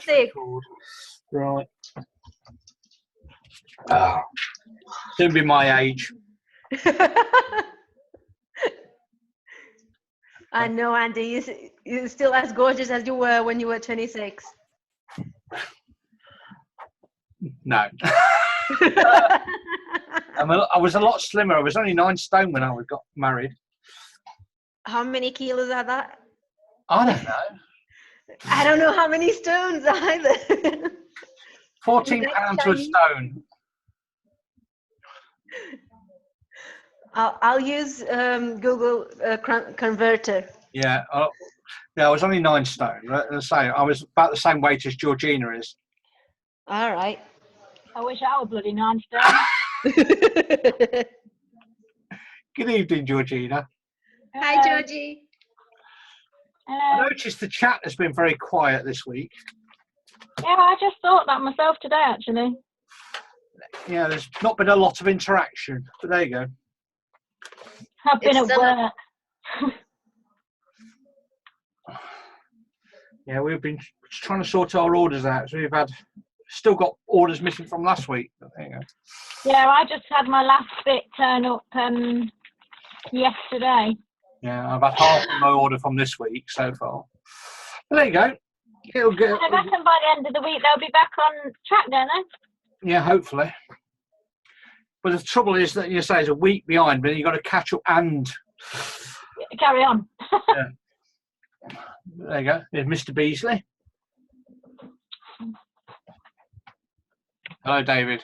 Sick. Right. Soon be my age. I know, Andy. You're still as gorgeous as you were when you were 26. No. I was a lot slimmer. I was only 9 stone when I got married. How many kilos are that? I don't know. I don't know how many stones either. 14 pounds to a stone. I'll use Google Converter. Yeah. I was only 9 stone. Let's say I was about the same weight as Georgina is. All right. I wish I were bloody 9 stone. Good evening, Georgina. Hi, Georgie. I noticed the chat has been very quiet this week. Yeah, I just thought that myself today, actually. Yeah, there's not been a lot of interaction, but there you go. I've been at work. Yeah, we've been trying to sort our orders out. So we've still got orders missing from last week. But there you go. Yeah, I just had my last bit turn up yesterday. Yeah, I've had half of my order from this week so far. But there you go. It'll get. I reckon by the end of the week they'll be back on track, don't they? Yeah, hopefully. But the trouble is that you say it's a week behind, but you've got to catch up and carry on. Yeah. There you go. There's Mr. Beasley. Hello, David.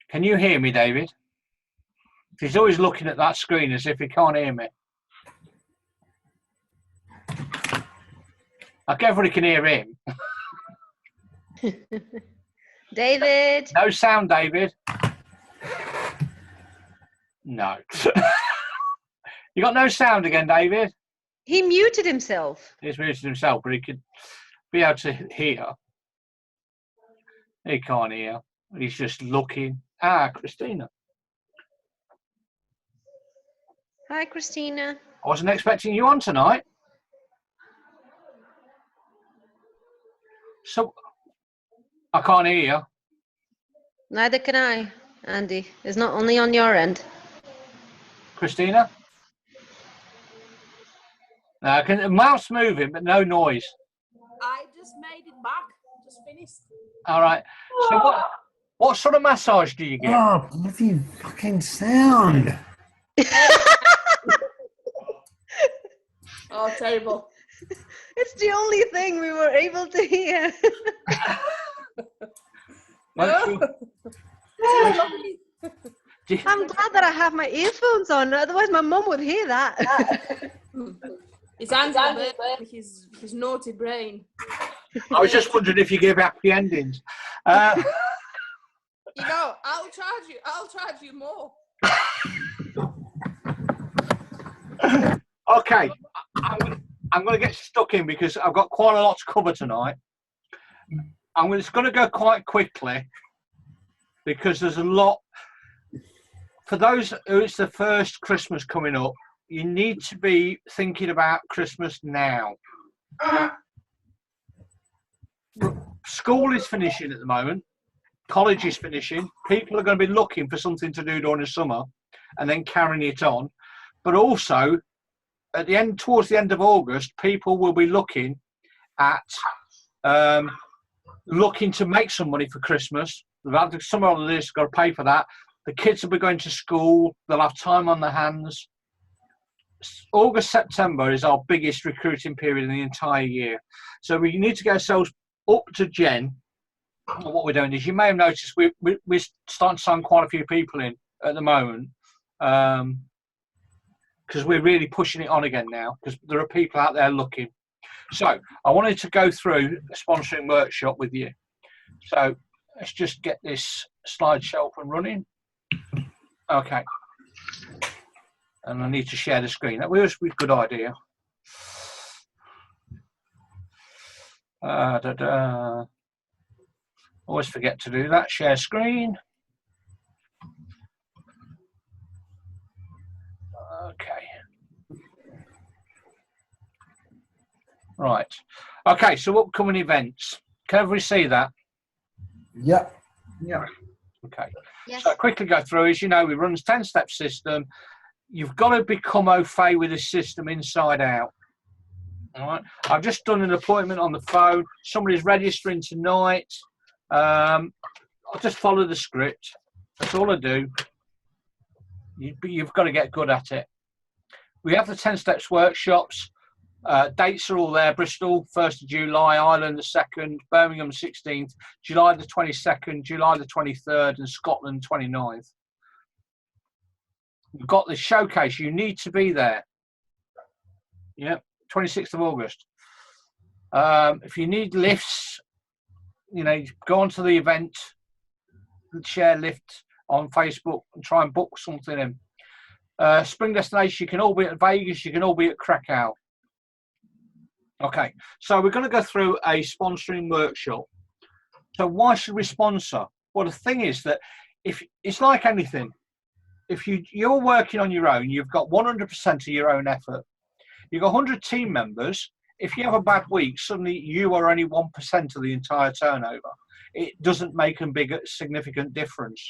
Can you hear me, David? He's always looking at that screen as if he can't hear me. Like everybody can hear him. David. No sound, David. No. You got no sound again, David? He muted himself. He's muted himself, but he could be able to hear. He can't hear. He's just looking. Christina. Hi, Christina. I wasn't expecting you on tonight. So, I can't hear you. Neither can I, Andy. It's not only on your end. Christina? No, the mouse moving, but no noise. I just made it back. Just finished. All right. So what sort of massage do you get? Oh, bloody fucking sound. Oh, terrible. It's the only thing we were able to hear. No. I'm glad that I have my earphones on, otherwise my mum would hear that. It's Andy with his naughty brain. I was just wondering if you give happy endings. You know, I'll charge you more. Okay, I'm going to get stuck in because I've got quite a lot to cover tonight. I'm just going to go quite quickly because there's a lot. For those who it's the first Christmas coming up, you need to be thinking about Christmas now. School is finishing at the moment. College is finishing. People are going to be looking for something to do during the summer and then carrying it on. But also, towards the end of August, people will be looking at looking to make some money for Christmas. They've had the summer holidays, got to pay for that. The kids will be going to school. They'll have time on their hands. August, September is our biggest recruiting period in the entire year. So we need to get ourselves up to Jen. What we're doing is, you may have noticed, we're starting to sign quite a few people in at the moment. Because we're really pushing it on again now, because there are people out there looking. So I wanted to go through a sponsoring workshop with you. So let's just get this slideshow up and running. Okay. And I need to share the screen. That was a good idea. Always forget to do that. Share screen. Okay. Right. Okay, so upcoming events. Can everybody see that? Yep. Yeah. Okay. Yes. So I quickly go through, as you know, we run a 10-step system. You've got to become au fait with the system inside out. All right. I've just done an appointment on the phone. Somebody's registering tonight. I'll just follow the script. That's all I do. You've got to get good at it. We have the 10 steps workshops. Dates are all there. Bristol, 1st of July, Ireland the 2nd, Birmingham 16th, July the 22nd, July the 23rd, and Scotland 29th. We've got the showcase. You need to be there. Yeah, 26th of August. If you need lifts, you know, go onto the event, share lift on Facebook and try and book something in. Spring destination, you can all be at Vegas, you can all be at Krakow. Okay, so we're going to go through a sponsoring workshop. So why should we sponsor? Well, the thing is that if it's like anything, if you're working on your own, you've got 100% of your own effort. You've got 100 team members. If you have a bad week, suddenly you are only 1% of the entire turnover. It doesn't make a big significant difference.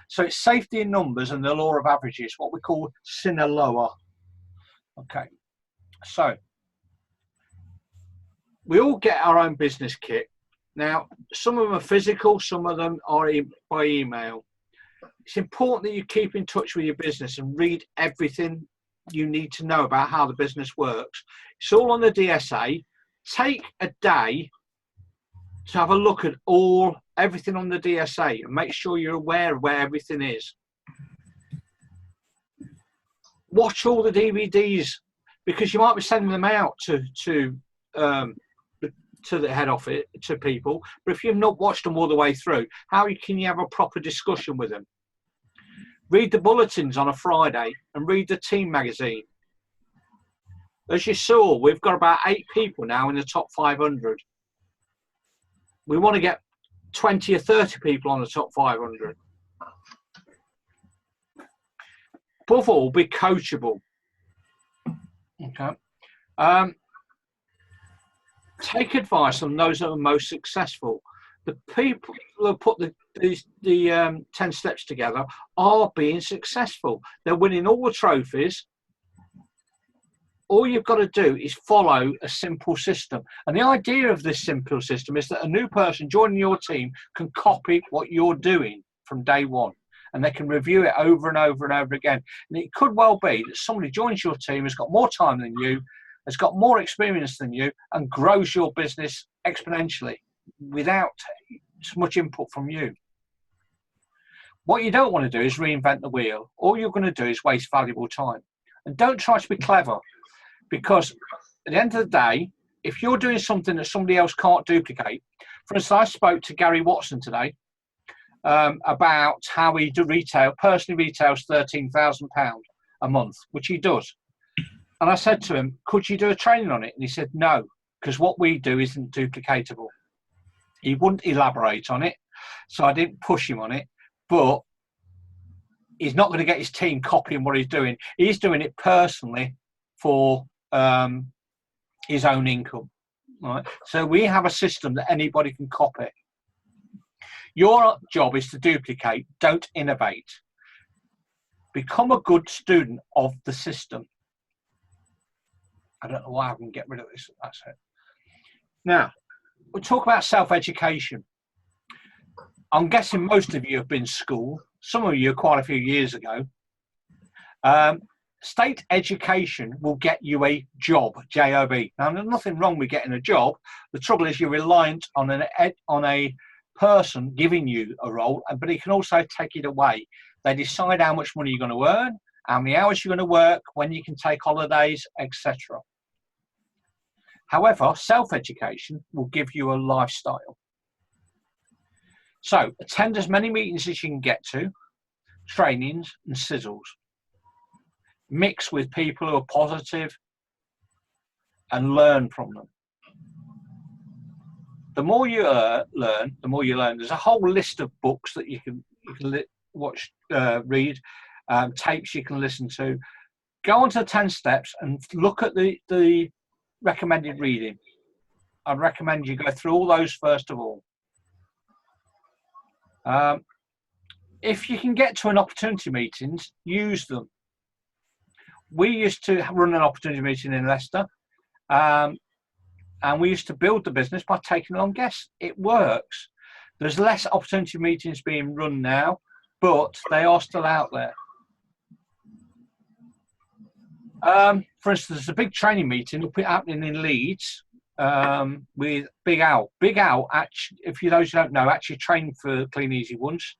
So it's safety in numbers and the law of averages, what we call Sinaloa. Okay, so we all get our own business kit. Now, some of them are physical, some of them are by email. It's important that you keep in touch with your business and read everything you need to know about how the business works. It's all on the DSA. Take a day to have a look at everything on the DSA and make sure you're aware of where everything is. Watch all the DVDs, because you might be sending them out to the head office, to people, but if you've not watched them all the way through, how can you have a proper discussion with them? Read the bulletins on a Friday and read the team magazine. As you saw, we've got about 8 people now in the top 500. We want to get 20 or 30 people on the top 500. Above all, be coachable. Okay. Take advice on those that are most successful. The people who put the 10 steps together are being successful. They're winning all the trophies. All you've got to do is follow a simple system. And the idea of this simple system is that a new person joining your team can copy what you're doing from day one. And they can review it over and over and over again. And it could well be that somebody joins your team, has got more time than you, has got more experience than you, and grows your business exponentially without much input from you. What you don't want to do is reinvent the wheel. All you're going to do is waste valuable time. And don't try to be clever, because at the end of the day, if you're doing something that somebody else can't duplicate, for instance, I spoke to Gary Watson today about how he personally retails £13,000 a month, which he does. And I said to him, could you do a training on it? And he said, no, because what we do isn't duplicatable. He wouldn't elaborate on it, so I didn't push him on it, but he's not going to get his team copying what he's doing. He's doing it personally for his own income. Right? So we have a system that anybody can copy. Your job is to duplicate, don't innovate. Become a good student of the system. I don't know why I can get rid of this. That's it. Now, we'll talk about self-education. I'm guessing most of you have been to school. Some of you quite a few years ago. State education will get you a job, J-O-B. Now, there's nothing wrong with getting a job. The trouble is you're reliant on a person giving you a role, but he can also take it away. They decide how much money you're going to earn, how many hours you're going to work, when you can take holidays, etc. However, self-education will give you a lifestyle. So attend as many meetings as you can get to, trainings and sizzles. Mix with people who are positive and learn from them. The more you learn, the more you learn. There's a whole list of books that you can watch, read, tapes you can listen to. Go on to the 10 steps and look at the recommended reading. I'd recommend you go through all those first of all. If you can get to an opportunity meetings, use them. We used to run an opportunity meeting in Leicester, and we used to build the business by taking on guests. It works. There's less opportunity meetings being run now, but they are still out there. For instance, there's a big training meeting happening in Leeds with Big Al. Big Al, actually, if you those who don't know, actually trained for Clean Easy once.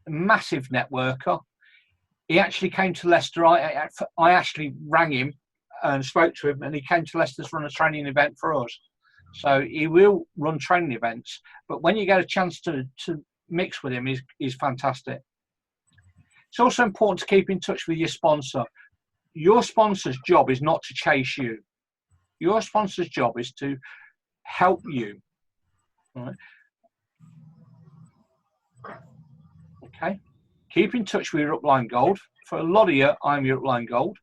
A massive networker. He actually came to Leicester. I actually rang him and spoke to him, and he came to Leicester to run a training event for us. So he will run training events, but when you get a chance to mix with him, he's fantastic. It's also important to keep in touch with your sponsor. Your sponsor's job is not to chase you. Your sponsor's job is to help you. All right. Okay. Keep in touch with your upline gold. For a lot of you, I'm your upline gold.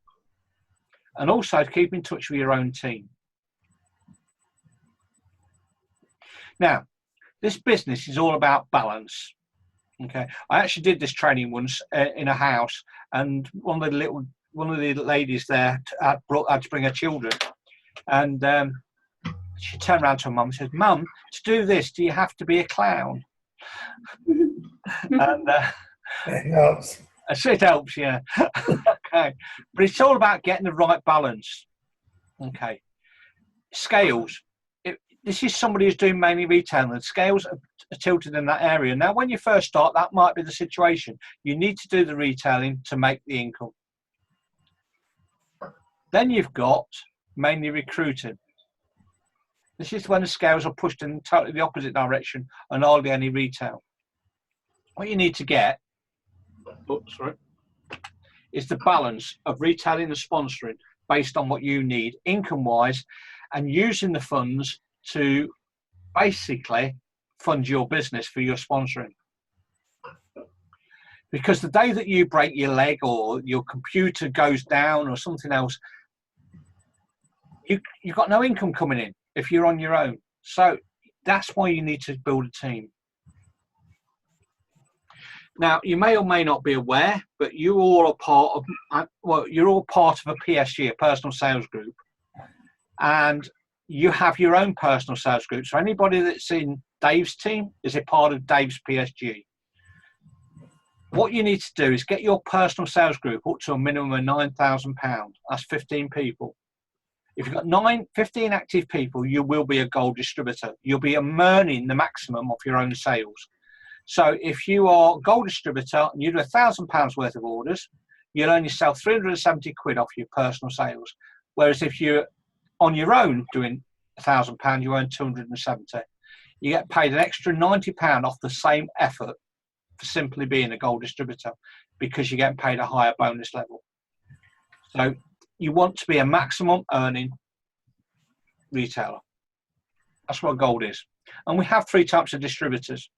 And also keep in touch with your own team. Now, this business is all about balance. Okay. I actually did this training once in a house, and one of the ladies there had to bring her children, and she turned around to her mum and said, "Mum, to do this, do you have to be a clown?" And It helps. it helps, yeah. Okay, but it's all about getting the right balance. Okay, scales. This is somebody who's doing mainly retail, and scales are tilted in that area. Now, when you first start, that might be the situation. You need to do the retailing to make the income. Then you've got mainly recruiting. This is when the scales are pushed in totally the opposite direction and hardly any retail. What you need to get is the balance of retailing and sponsoring based on what you need income-wise, and using the funds to basically fund your business for your sponsoring. Because the day that you break your leg or your computer goes down or something else, you've got no income coming in if you're on your own. So that's why you need to build a team. Now, you may or may not be aware, but you all are part of, you're all part of a PSG, a personal sales group. And you have your own personal sales group. So anybody that's in Dave's team is a part of Dave's PSG. What you need to do is get your personal sales group up to a minimum of £9,000. That's 15 people. If you've got 15 active people, you will be a gold distributor. You'll be earning the maximum of your own sales. So if you are a gold distributor and you do £1,000 worth of orders, you'll only sell 370 quid off your personal sales. Whereas if you're on your own doing £1,000, you earn 270. You get paid an extra £90 off the same effort for simply being a gold distributor, because you're getting paid a higher bonus level. So you want to be a maximum earning retailer. That's what gold is. And we have 3 types of distributors.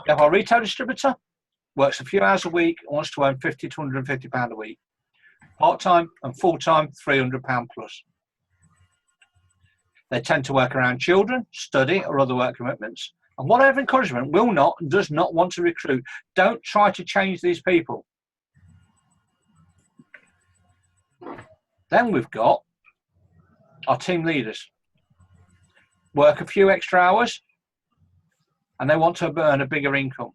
We have our retail distributor, works a few hours a week and wants to earn £50 to £150 a week. Part-time and full-time, £300 plus. They tend to work around children, study, or other work commitments. And whatever encouragement will not and does not want to recruit, don't try to change these people. Then we've got our team leaders. Work a few extra hours, and they want to earn a bigger income.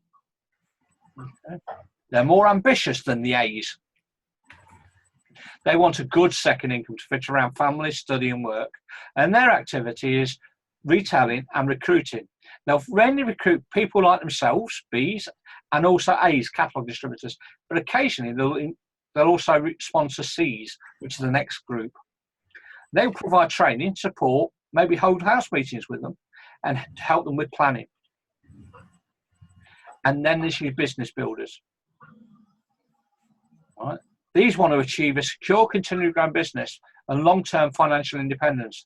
Okay. They're more ambitious than the A's. They want a good second income to fit around family, study and work. And their activity is retailing and recruiting. They'll mainly recruit people like themselves, B's, and also A's, catalogue distributors. But occasionally they'll also sponsor C's, which is the next group. They'll provide training, support, maybe hold house meetings with them and help them with planning. And then there's your business builders. All right. These want to achieve a secure, continually growing business and long-term financial independence.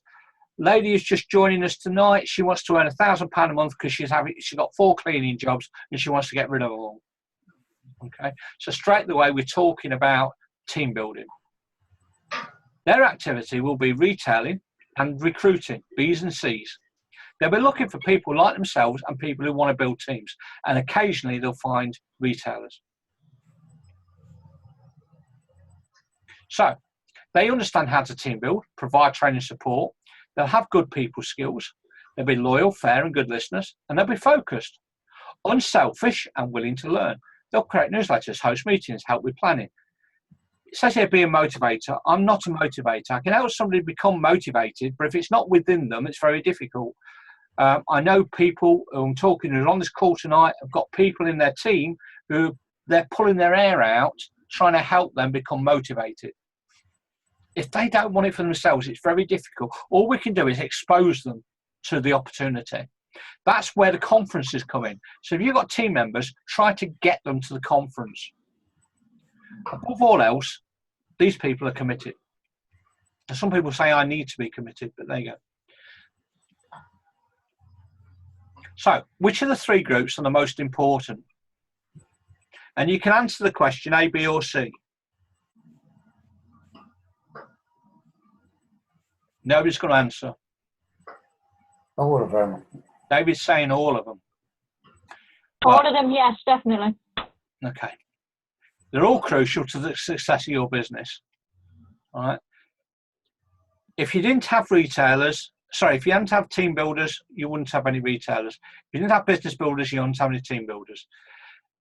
Lady who's just joining us tonight, she wants to earn £1,000 a month because she's got 4 cleaning jobs and she wants to get rid of them all. Okay, so straight away we're talking about team building. Their activity will be retailing and recruiting, B's and C's. They'll be looking for people like themselves and people who want to build teams. And occasionally they'll find retailers. So they understand how to team build, provide training support. They'll have good people skills. They'll be loyal, fair and good listeners. And they'll be focused, unselfish and willing to learn. They'll create newsletters, host meetings, help with planning. It says here be a motivator. I'm not a motivator. I can help somebody become motivated, but if it's not within them, it's very difficult. I know people who I'm talking who are on this call tonight have got people in their team who they're pulling their hair out, trying to help them become motivated. If they don't want it for themselves, it's very difficult. All we can do is expose them to the opportunity. That's where the conferences come in. So if you've got team members, try to get them to the conference. Above all else, these people are committed. And some people say, I need to be committed, but there you go. So, which of the three groups are the most important? And you can answer the question A, B, or C. Nobody's going to answer. All of them. David's saying all of them. All of them, yes, definitely. Okay. They're all crucial to the success of your business. All right. If you didn't have retailers, if you hadn't have team builders, you wouldn't have any retailers. If you didn't have business builders, you wouldn't have any team builders.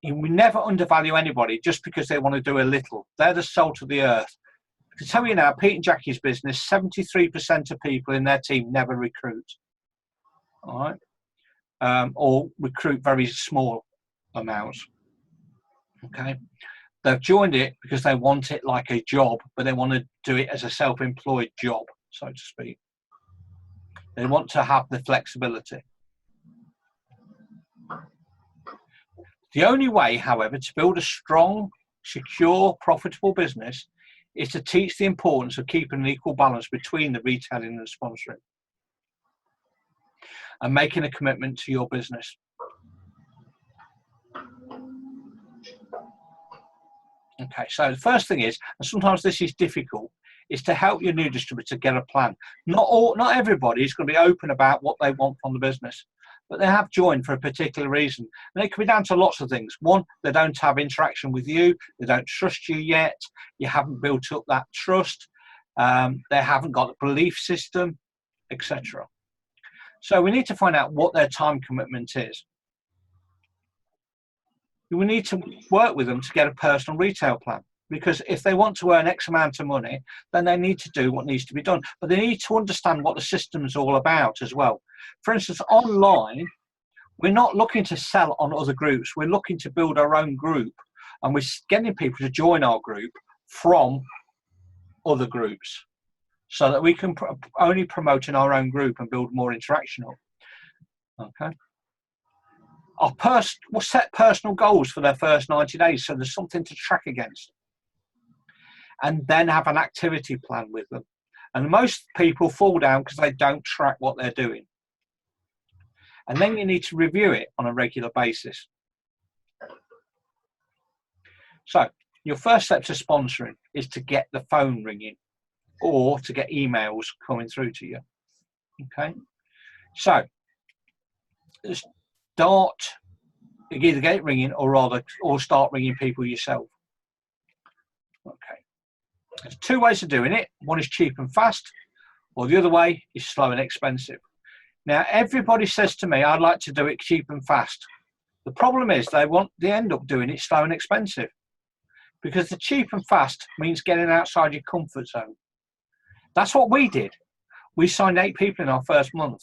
You will never undervalue anybody just because they want to do a little. They're the salt of the earth. To tell you now, Pete and Jackie's business, 73% of people in their team never recruit. All right. Or recruit very small amounts. Okay. They've joined it because they want it like a job, but they want to do it as a self-employed job, so to speak. They want to have the flexibility. The only way, however, to build a strong, secure, profitable business is to teach the importance of keeping an equal balance between the retailing and the sponsoring and making a commitment to your business. Okay, so the first thing is, and sometimes this is difficult, is to help your new distributor get a plan. Not everybody is going to be open about what they want from the business, but they have joined for a particular reason. And it can be down to lots of things. One, they don't have interaction with you. They don't trust you yet. You haven't built up that trust. They haven't got a belief system, etc. So we need to find out what their time commitment is. We need to work with them to get a personal retail plan, because if they want to earn X amount of money, then they need to do what needs to be done. But they need to understand what the system is all about as well. For instance, online, we're not looking to sell on other groups. We're looking to build our own group, and we're getting people to join our group from other groups so that we can only promote in our own group and build more interaction up. Okay. We'll set personal goals for their first 90 days so there's something to track against. And then have an activity plan with them. And most people fall down because they don't track what they're doing. And then you need to review it on a regular basis. So your first step to sponsoring is to get the phone ringing or to get emails coming through to you. Okay. So either get it ringing or start ringing people yourself. Okay. There's two ways of doing it. One is cheap and fast, or the other way is slow and expensive. Now, everybody says to me, I'd like to do it cheap and fast. The problem is they end up doing it slow and expensive, because the cheap and fast means getting outside your comfort zone. That's what we did. We signed 8 people in our first month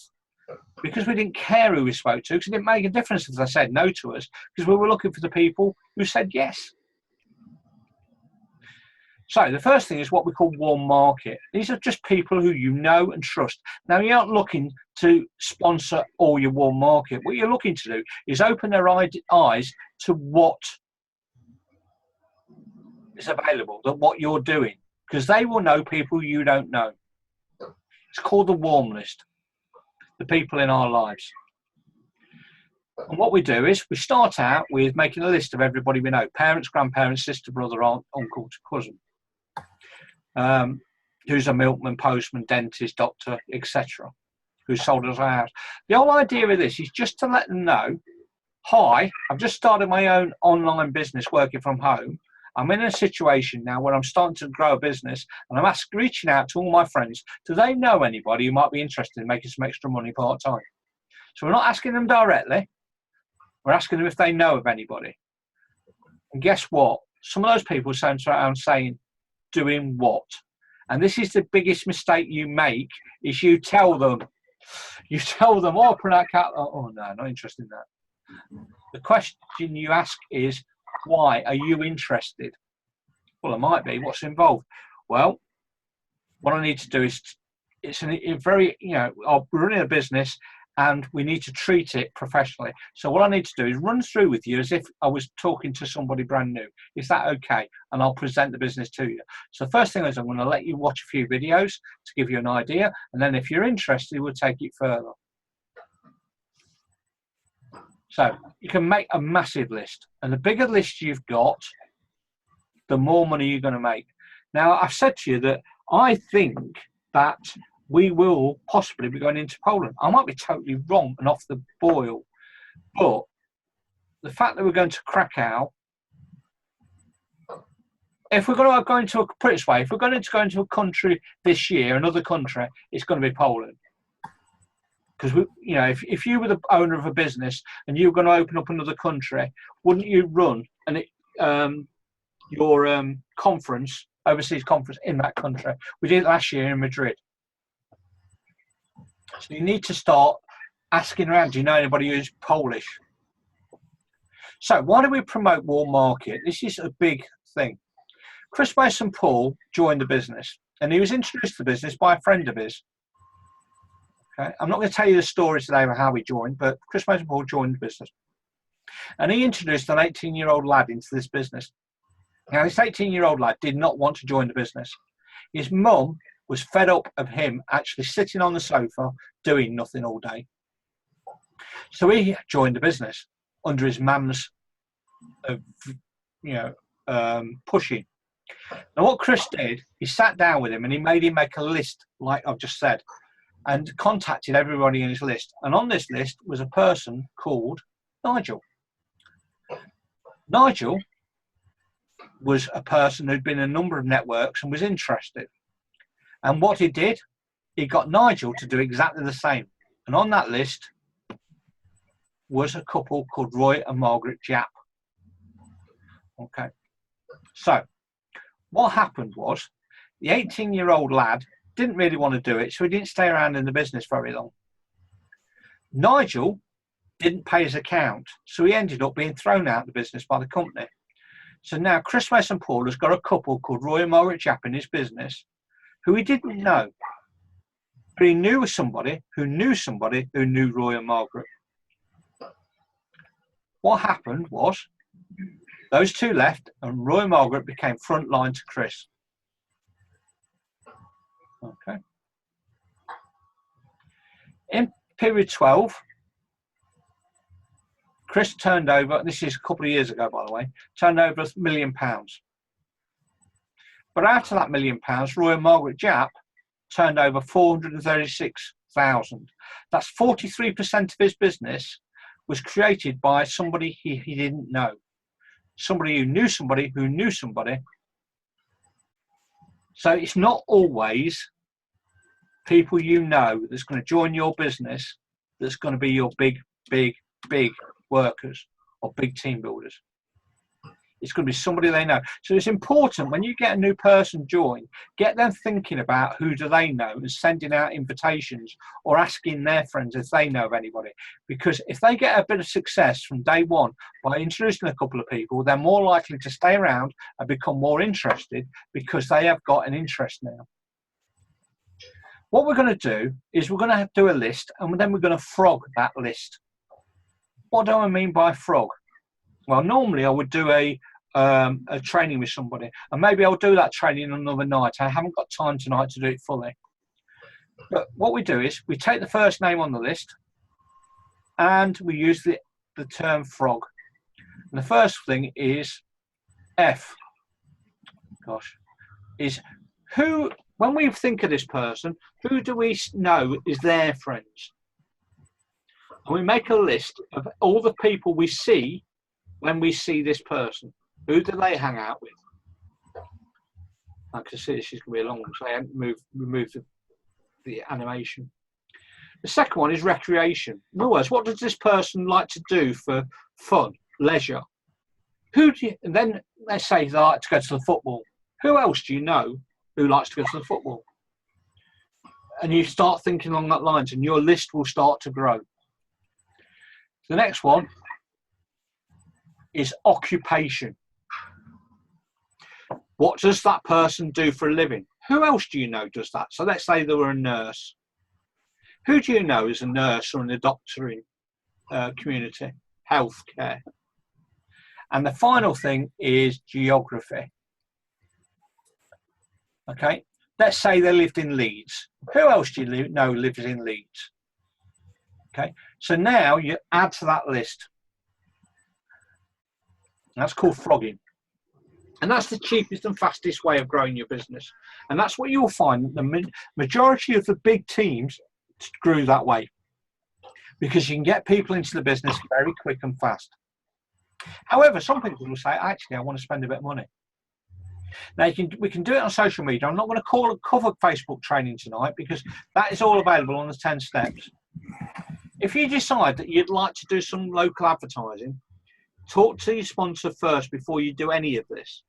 because we didn't care who we spoke to, because it didn't make a difference if they said no to us, because we were looking for the people who said yes. So the first thing is what we call warm market. These are just people who you know and trust. Now, you're not looking to sponsor all your warm market. What you're looking to do is open their eyes to what is available, that what you're doing, because they will know people you don't know. It's called the warm list, the people in our lives. And what we do is we start out with making a list of everybody we know: parents, grandparents, sister, brother, aunt, uncle, cousin. Who's a milkman, postman, dentist, doctor, etc., who sold us our house. The whole idea of this is just to let them know, hi, I've just started my own online business working from home. I'm in a situation now where I'm starting to grow a business, and I'm reaching out to all my friends. Do they know anybody who might be interested in making some extra money part-time? So we're not asking them directly. We're asking them if they know of anybody. And guess what? Some of those people sound around saying, doing what? And this is the biggest mistake you make, is you tell them, oh, no, not interested in that. The question you ask is, why are you interested? Well, I might be. What's involved? Well, what I need to do is, I'm running a business and we need to treat it professionally. So what I need to do is run through with you as if I was talking to somebody brand new. Is that okay? And I'll present the business to you. So the first thing is I'm going to let you watch a few videos to give you an idea. And then if you're interested, we'll take it further. So you can make a massive list, and the bigger list you've got, the more money you're going to make. Now, I've said to you that I think that we will possibly be going into Poland. I might be totally wrong and off the boil, but the fact that we're going to Krakow, if we're going to go into put it this way, if we're going to go into a country this year, another country, it's going to be Poland. Because if you were the owner of a business and you were going to open up another country, wouldn't you run your conference, overseas conference, in that country? We did it last year in Madrid. So you need to start asking around. Do you know anybody who's Polish? So why do we promote Warm Market? This is a big thing. Chris Mason Paul joined the business, and he was introduced to the business by a friend of his. Okay. I'm not going to tell you the story today of how he joined, but Chris Mason Paul joined the business. And he introduced an 18-year-old lad into this business. Now, this 18-year-old lad did not want to join the business. His mum was fed up of him actually sitting on the sofa doing nothing all day. So he joined the business under his mum's pushing. Now, what Chris did, he sat down with him and he made him make a list, like I've just said, and contacted everybody in his list. And on this list was a person called Nigel. Nigel was a person who'd been in a number of networks and was interested. And what he did, he got Nigel to do exactly the same. And on that list was a couple called Roy and Margaret Japp. Okay. So what happened was the 18-year-old lad didn't really want to do it, so he didn't stay around in the business very long. Nigel didn't pay his account, so he ended up being thrown out of the business by the company. So now Chris Mason Paul has got a couple called Roy and Margaret Japp in his business who he didn't know, but he knew somebody who knew somebody who knew Roy and Margaret. What happened was those two left and Roy and Margaret became front line to Chris. Okay. In period 12, Chris turned over, this is a couple of years ago, by the way, turned over £1 million. But out of that £1 million, Roy and Margaret Japp turned over 436,000. That's 43% of his business was created by somebody he didn't know. Somebody who knew somebody who knew somebody. So it's not always people you know that's going to join your business that's going to be your big workers or big team builders. It's going to be somebody they know. So it's important when you get a new person join, get them thinking about who do they know and sending out invitations or asking their friends if they know of anybody. Because if they get a bit of success from day one by introducing a couple of people, they're more likely to stay around and become more interested because they have got an interest now. What we're going to do is we're going to do a list and then we're going to frog that list. What do I mean by frog? Well, normally I would do a training with somebody, and maybe I'll do that training another night. I haven't got time tonight to do it fully. But what we do is we take the first name on the list and we use the term frog. And the first thing is F. Gosh, is who, when we think of this person, who do we know is their friends? And we make a list of all the people we see when we see this person. Who do they hang out with? I can see this is going to be a long one, so I haven't removed the animation. The second one is recreation. In other words, what does this person like to do for fun, leisure? And then let's say they like to go to the football. Who else do you know who likes to go to the football? And you start thinking along that lines, and your list will start to grow. The next one is occupation. What does that person do for a living? Who else do you know does that? So let's say they were a nurse. Who do you know is a nurse or in the doctoring community? Healthcare. And the final thing is geography. Okay, let's say they lived in Leeds. Who else do you know lives in Leeds? Okay, so now you add to that list. That's called frogging. And that's the cheapest and fastest way of growing your business. And that's what you'll find. The majority of the big teams grew that way, because you can get people into the business very quick and fast. However, some people will say, actually, I want to spend a bit of money. Now, we can do it on social media. I'm not going to cover Facebook training tonight, because that is all available on the 10 steps. If you decide that you'd like to do some local advertising, talk to your sponsor first before you do any of this.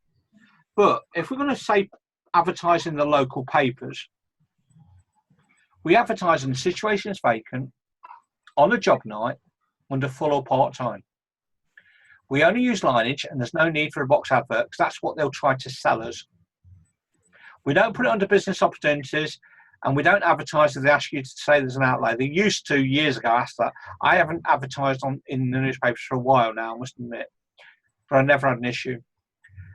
But if we're going to say advertise in the local papers, we advertise in the situation is vacant, on a job night, under full or part-time. We only use lineage, and there's no need for a box advert, because that's what they'll try to sell us. We don't put it under business opportunities, and we don't advertise if they ask you to say there's an outlay. They used to years ago ask that. I haven't advertised in the newspapers for a while now, I must admit, but I never had an issue.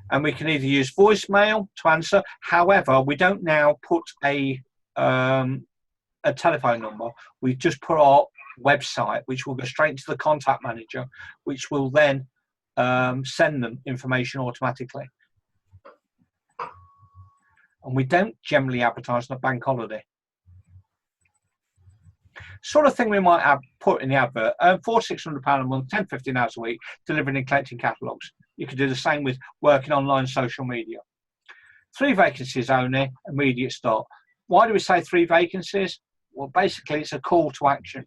And we can either use voicemail to answer. However, we don't now put a telephone number. We just put our website, which will go straight into the contact manager, which will then send them information automatically. And we don't generally advertise on a bank holiday. Sort of thing we might have put in the advert, £400–600 a month, 10–15 hours a week, delivering and collecting catalogues. You could do the same with working online social media. 3 vacancies only, immediate start. Why do we say 3 vacancies? Well, basically, it's a call to action.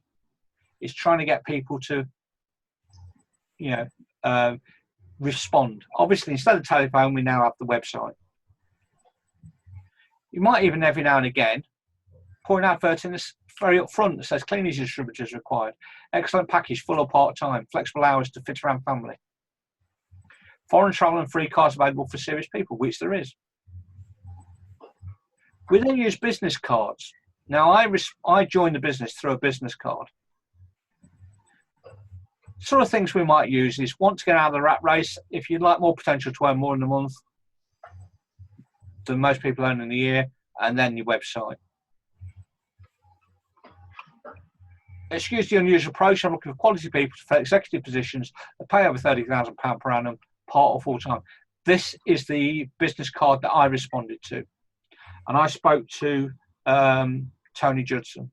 It's trying to get people to, respond. Obviously, instead of telephone, we now have the website. You might even every now and again put an advert in this very up front that says cleaners distributors required. Excellent package, full or part-time, flexible hours to fit around family. Foreign travel and free cars available for serious people, which there is. We then use business cards. Now, I joined the business through a business card. Sort of things we might use is, want to get out of the rat race, if you'd like more potential to earn more in a month than most people earn in a year, and then your website. Excuse the unusual approach, I'm looking for quality people to fill executive positions that pay over £30,000 per annum, part or full-time. This is the business card that I responded to. And I spoke to Tony Judson.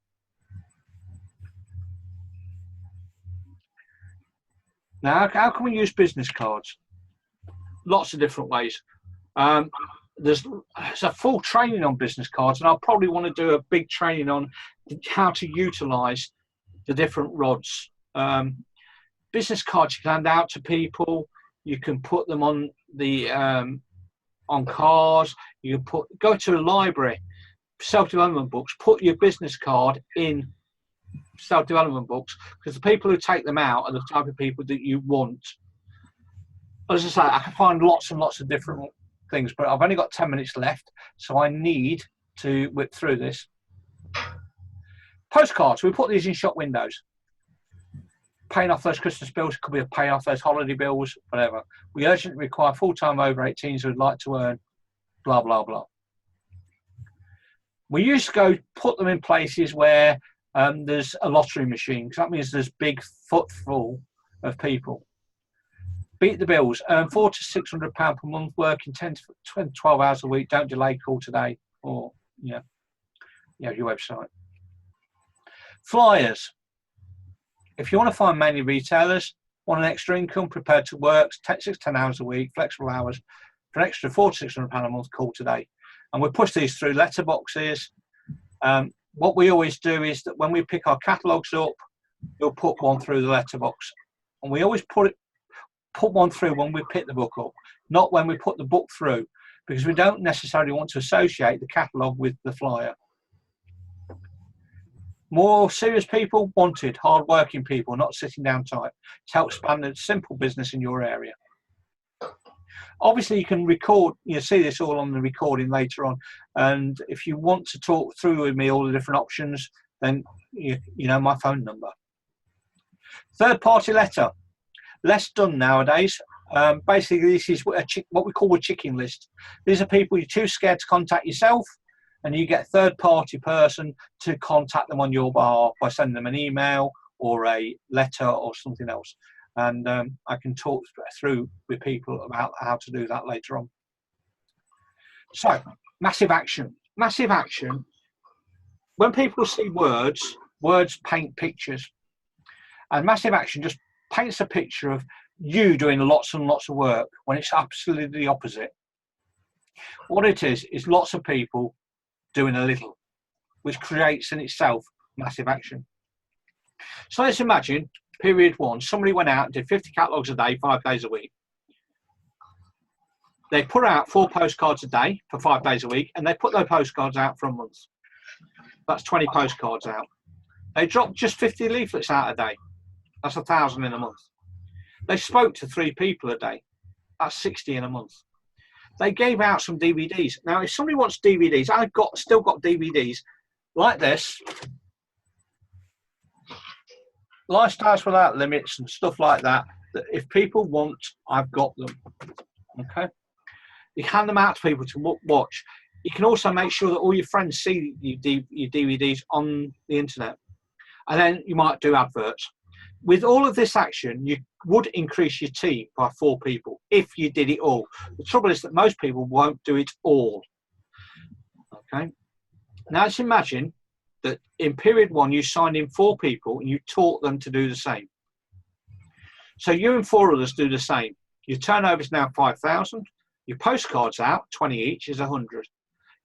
Now, how can we use business cards? Lots of different ways. There's a full training on business cards, and I'll probably want to do a big training on how to utilise the different rods. Business cards you can hand out to people. You can put them on the on cars. You can go to a library, self-development books. Put your business card in self-development books, because the people who take them out are the type of people that you want. As I say, I can find lots and lots of different things, but I've only got 10 minutes left, so I need to whip through this. Postcards, we put these in shop windows. Paying off those Christmas bills, could be paying off those holiday bills, whatever. We urgently require full-time over 18s who would like to earn blah, blah, blah. We used to go put them in places where there's a lottery machine, because that means there's big footfall of people. Beat the bills, earn £400 to £600 per month, working 10 to 12 hours a week, don't delay, call today, or, your website. Flyers. If you want to find mainly retailers, want an extra income, prepared to work 6-10 hours a week, flexible hours, for an extra £400 to £600 a month, call today. And we'll push these through letterboxes. What we always do is that when we pick our catalogues up, we'll put one through the letterbox. And we always put one through when we pick the book up, not when we put the book through, because we don't necessarily want to associate the catalogue with the flyer. More serious people wanted, hard-working people, not sitting down tight, to help expand a simple business in your area. Obviously, you can record, you'll see this all on the recording later on, and if you want to talk through with me all the different options, then you know my phone number. Third-party letter, less done nowadays. Basically, this is what we call a chicken list. These are people you're too scared to contact yourself, and you get a third-party person to contact them on your behalf by sending them an email or a letter or something else. And I can talk through with people about how to do that later on. So, massive action. Massive action. When people see words paint pictures. And massive action just paints a picture of you doing lots and lots of work when it's absolutely the opposite. What it is lots of people doing a little, which creates in itself massive action. So let's imagine period 1, somebody went out and did 50 catalogues a day, 5 days a week. They put out 4 postcards a day for 5 days a week, and they put those postcards out for a month. That's 20 postcards out. They dropped just 50 leaflets out a day. That's 1,000 in a month. They spoke to 3 people a day. That's 60 in a month. They gave out some DVDs. Now, if somebody wants DVDs, I've still got DVDs like this. Lifestyles Without Limits and stuff like that, that if people want, I've got them. Okay? You hand them out to people to watch. You can also make sure that all your friends see your DVDs on the internet. And then you might do adverts. With all of this action, you would increase your team by 4 people if you did it all. The trouble is that most people won't do it all. Okay? Now let's imagine that in period 1, you signed in 4 people and you taught them to do the same. So you and 4 others do the same. Your turnover is now 5,000. Your postcards out, 20 each, is 100.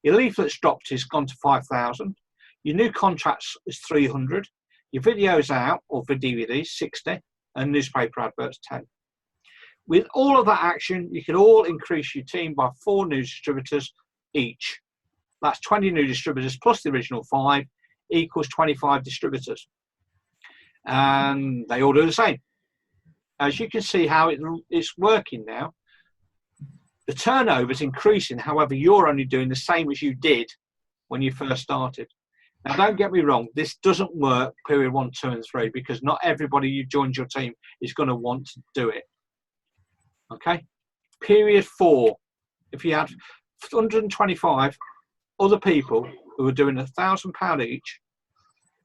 Your leaflets dropped is gone to 5,000. Your new contracts is 300. Your videos out, or for DVDs, 60. And newspaper adverts, 10. With all of that action, you can all increase your team by 4 news distributors each. That's 20 new distributors plus the original 5 equals 25 distributors. And they all do the same. As you can see how it's working now, the turnover is increasing. However, you're only doing the same as you did when you first started. Now, don't get me wrong, this doesn't work period 1, 2, and 3 because not everybody who joins your team is going to want to do it. Okay? Period 4, if you had 125 other people who were doing £1,000 each,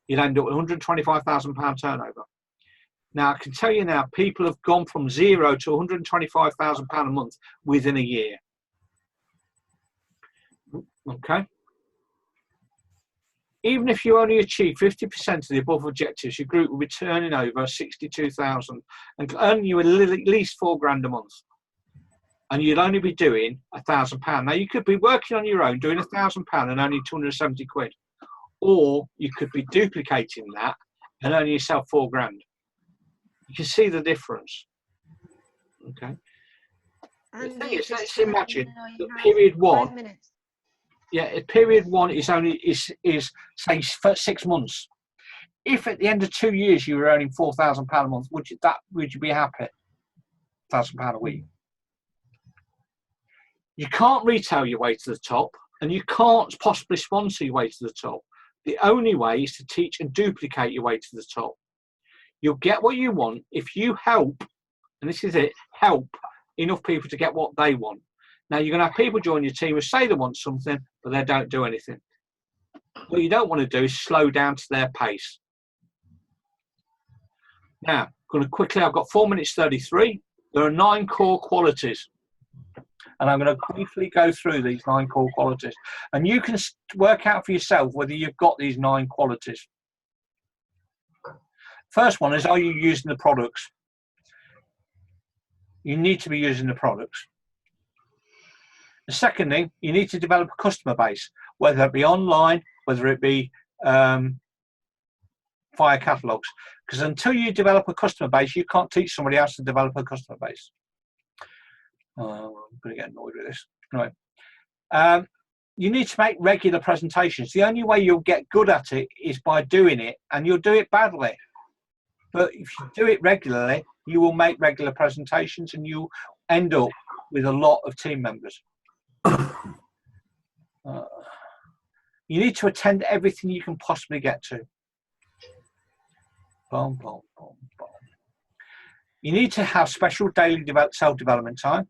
you'd end up with £125,000 turnover. Now, I can tell you now, people have gone from 0 to £125,000 a month within a year. Okay? Even if you only achieve 50% of the above objectives, your group will be turning over 62,000 and earning you at least £4,000 a month. And you'd only be doing £1,000. Now, you could be working on your own, doing £1,000 and only 270 quid. Or you could be duplicating that and earning yourself £4,000. You can see the difference. Okay. And the thing is, let's just imagine you know, you that have period 1. 5 minutes. Yeah, period 1 is only say for 6 months. If at the end of 2 years you were earning £4,000 a month, would you be happy? £1,000 a week. You can't retail your way to the top, and you can't possibly sponsor your way to the top. The only way is to teach and duplicate your way to the top. You'll get what you want if you help, and this is it, help enough people to get what they want. Now, you're going to have people join your team who say they want something, but they don't do anything. What you don't want to do is slow down to their pace. Now, going to quickly, I've got 4 minutes 33. There are 9 core qualities. And I'm going to briefly go through these 9 core qualities. And you can work out for yourself whether you've got these 9 qualities. First one is, are you using the products? You need to be using the products. The second thing, you need to develop a customer base, whether it be online, whether it be via catalogues. Because until you develop a customer base, you can't teach somebody else to develop a customer base. I'm going to get annoyed with this. Anyway, you need to make regular presentations. The only way you'll get good at it is by doing it, and you'll do it badly. But if you do it regularly, you will make regular presentations, and you'll end up with a lot of team members. You need to attend everything you can possibly get to. Boom, boom, boom, boom. You need to have special daily self-development time,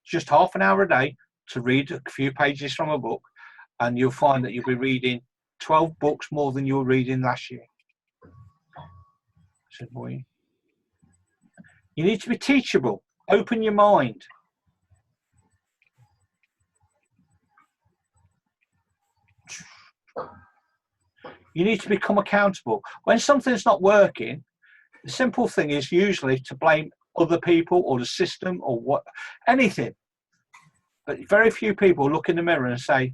just half an hour a day, to read a few pages from a book, and you'll find that you'll be reading 12 books more than you were reading last year. It's annoying. You need to be teachable. Open your mind. You need to become accountable. When something's not working, the simple thing is usually to blame other people or the system or what, anything. But very few people look in the mirror and say,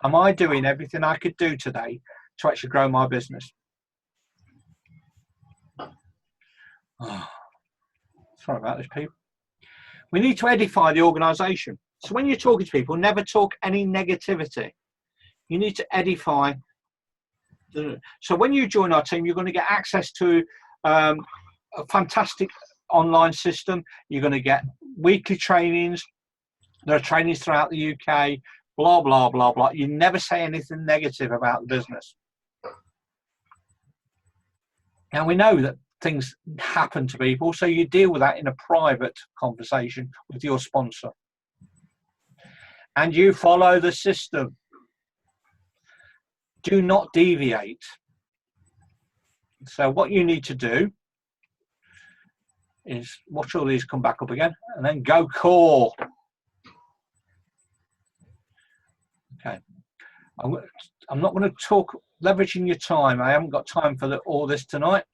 am I doing everything I could do today to actually grow my business? Oh, sorry about this, people. We need to edify the organisation. So when you're talking to people, never talk any negativity. You need to edify. So when you join our team, you're going to get access to a fantastic online system. You're going to get weekly trainings. There are trainings throughout the UK, blah, blah, blah, blah. You never say anything negative about the business. Now, we know that things happen to people, so you deal with that in a private conversation with your sponsor. And you follow the system. Do not deviate. So what you need to do is watch all these come back up again and then go core. Okay. I'm not going to talk leveraging your time. I haven't got time for all this tonight.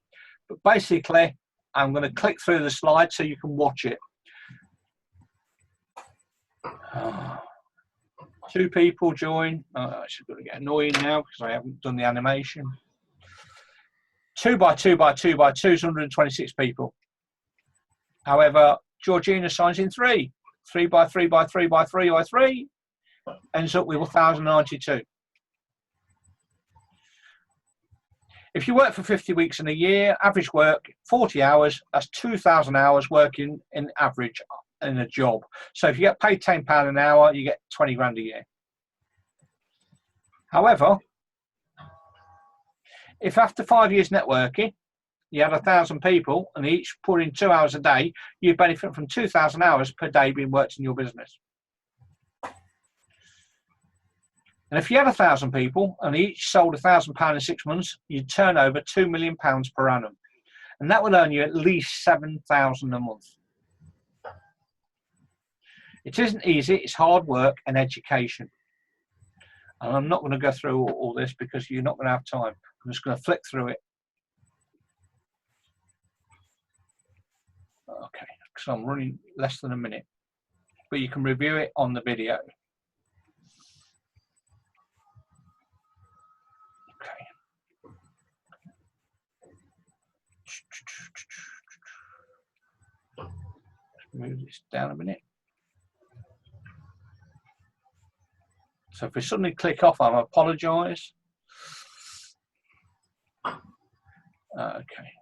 But basically, I'm going to click through the slide so you can watch it. 2 people join. It's going to get annoying now because I haven't done the animation. 2 by 2 by 2 by 2 is 126 people. However, Georgina signs in 3. 3 by 3 by 3 by 3 by 3 ends up with 1,092. If you work for 50 weeks in a year, average work 40 hours, that's 2,000 hours working in average in a job. So if you get paid £10 an hour, you get 20 grand a year. However, if after 5 years networking, you had 1,000 people and each put in 2 hours a day, you benefit from 2,000 hours per day being worked in your business. And if you had 1,000 people and each sold £1,000 in 6 months, you'd turn over £2 million per annum. And that would earn you at least 7,000 a month. It isn't easy, it's hard work and education. And I'm not going to go through all this because you're not going to have time. I'm just going to flick through it. Okay, because I'm running less than a minute. But you can review it on the video. Okay. Let's move this down a minute. So if we suddenly click off, I apologise. Okay.